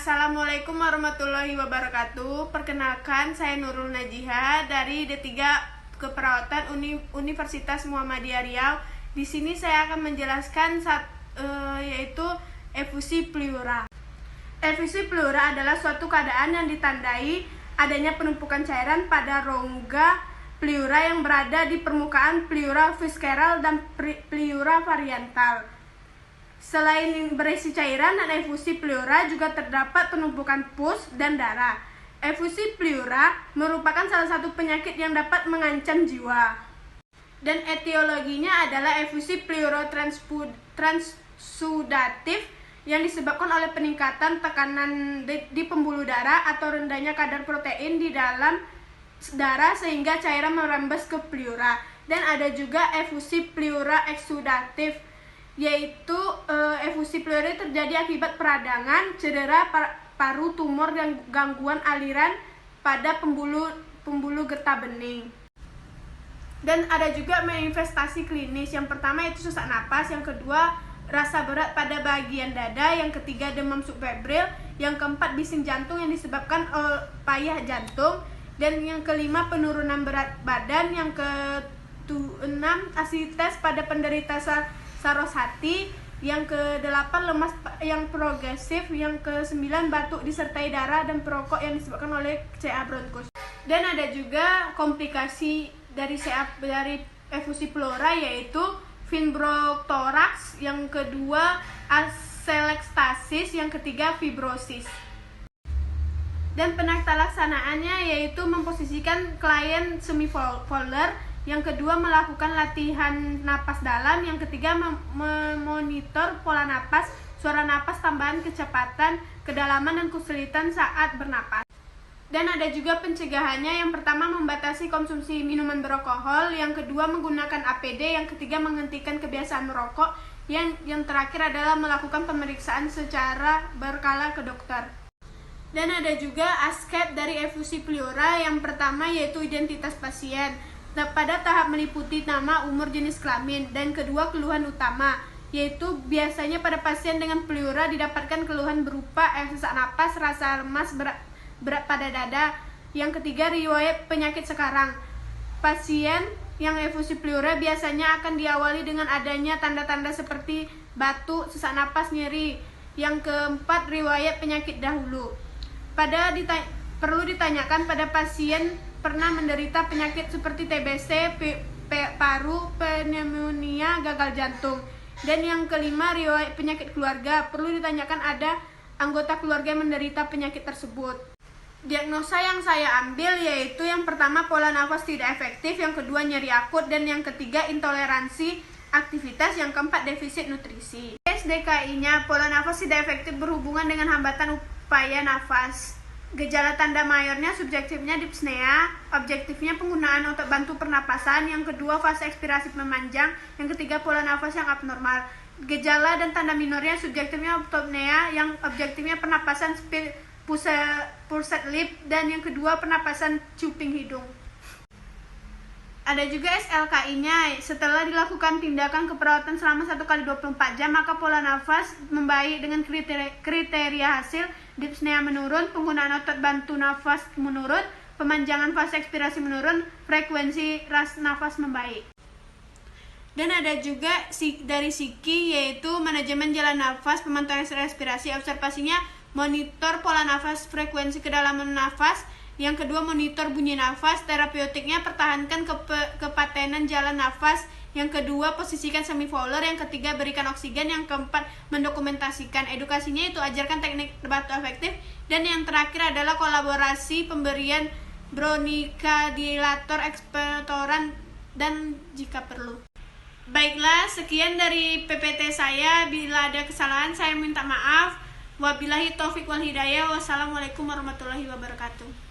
Assalamualaikum warahmatullahi wabarakatuh. Perkenalkan, saya Nurul Najiha dari D3 Keperawatan Universitas Muhammadiyah Riau. Di sini saya akan menjelaskan yaitu efusi pleura. Efusi pleura adalah suatu keadaan yang ditandai adanya penumpukan cairan pada rongga pleura yang berada di permukaan pleura visceral dan pleura parietal. Selain berisi cairan dan efusi pleura, juga terdapat penumpukan pus dan darah. Efusi pleura merupakan salah satu penyakit yang dapat mengancam jiwa. Dan etiologinya adalah efusi pleurotranssudatif yang disebabkan oleh peningkatan tekanan di pembuluh darah atau rendahnya kadar protein di dalam darah sehingga cairan merembes ke pleura. Dan ada juga efusi pleura eksudatif, yaitu efusi pleura terjadi akibat peradangan, cedera paru, tumor, dan gangguan aliran pada pembuluh getah bening. Dan ada juga manifestasi klinis. Yang pertama yaitu sesak napas, yang kedua rasa berat pada bagian dada, yang ketiga demam subfebril, yang keempat bising jantung yang disebabkan payah jantung, dan yang kelima penurunan berat badan, yang keenam asites pada penderita saros hati, yang ke-8 lemas yang progresif, yang ke-9 batuk disertai darah dan perokok yang disebabkan oleh CA bronkus. Dan ada juga komplikasi dari efusi pleura yaitu fibrotoraks, yang kedua atelektasis, yang ketiga fibrosis. Dan penata laksanaannya yaitu memposisikan klien semifolder, yang kedua melakukan latihan napas dalam, yang ketiga memonitor pola napas, suara napas, tambahan kecepatan, kedalaman, dan kesulitan saat bernapas. Dan ada juga pencegahannya, yang pertama membatasi konsumsi minuman beralkohol, yang kedua menggunakan APD, yang ketiga menghentikan kebiasaan merokok, yang terakhir adalah melakukan pemeriksaan secara berkala ke dokter. Dan ada juga aspek dari efusi pleura, yang pertama yaitu identitas pasien. Pada tahap meliputi nama, umur, jenis kelamin, dan kedua keluhan utama, yaitu biasanya pada pasien dengan pleura didapatkan keluhan berupa sesak napas, rasa lemas, berat pada dada. Yang ketiga riwayat penyakit sekarang. Pasien yang efusi pleura biasanya akan diawali dengan adanya tanda-tanda seperti batuk, sesak napas, nyeri. Yang keempat riwayat penyakit dahulu. Perlu ditanyakan pada pasien pernah menderita penyakit seperti TBC, paru, pneumonia, gagal jantung. Dan yang kelima riwayat penyakit keluarga. Perlu ditanyakan ada anggota keluarga yang menderita penyakit tersebut. Diagnosa yang saya ambil yaitu yang pertama pola nafas tidak efektif, yang kedua nyeri akut, dan yang ketiga intoleransi aktivitas, yang keempat defisit nutrisi. SDKI-nya pola nafas tidak efektif berhubungan dengan hambatan upaya nafas. Gejala tanda mayornya subjektifnya dyspnea, objektifnya penggunaan otot bantu pernapasan, yang kedua fase ekspirasi memanjang, yang ketiga pola nafas yang abnormal. Gejala dan tanda minornya subjektifnya autopnea, yang objektifnya pernapasan pulsat lip, dan yang kedua pernapasan cuping hidung. Ada juga SLKI-nya, setelah dilakukan tindakan keperawatan selama 1x24 jam, maka pola nafas membaik dengan kriteria hasil, dyspnea menurun, penggunaan otot bantu nafas menurun, pemanjangan fase ekspirasi menurun, frekuensi nafas membaik. Dan ada juga dari psiki, yaitu manajemen jalan nafas, pemantauan respirasi, observasinya monitor pola nafas, frekuensi kedalaman nafas. Yang kedua monitor bunyi nafas, terapeutiknya pertahankan kepatenan jalan nafas, yang kedua posisikan semifolder, yang ketiga berikan oksigen, yang keempat mendokumentasikan. Edukasinya itu ajarkan teknik batuk efektif, dan yang terakhir adalah kolaborasi pemberian bronchodilator, ekspektoran, dan jika perlu. Baiklah, sekian dari PPT saya. Bila ada kesalahan saya minta maaf. Wabillahi taufik wal hidayah. Wassalamualaikum warahmatullahi wabarakatuh.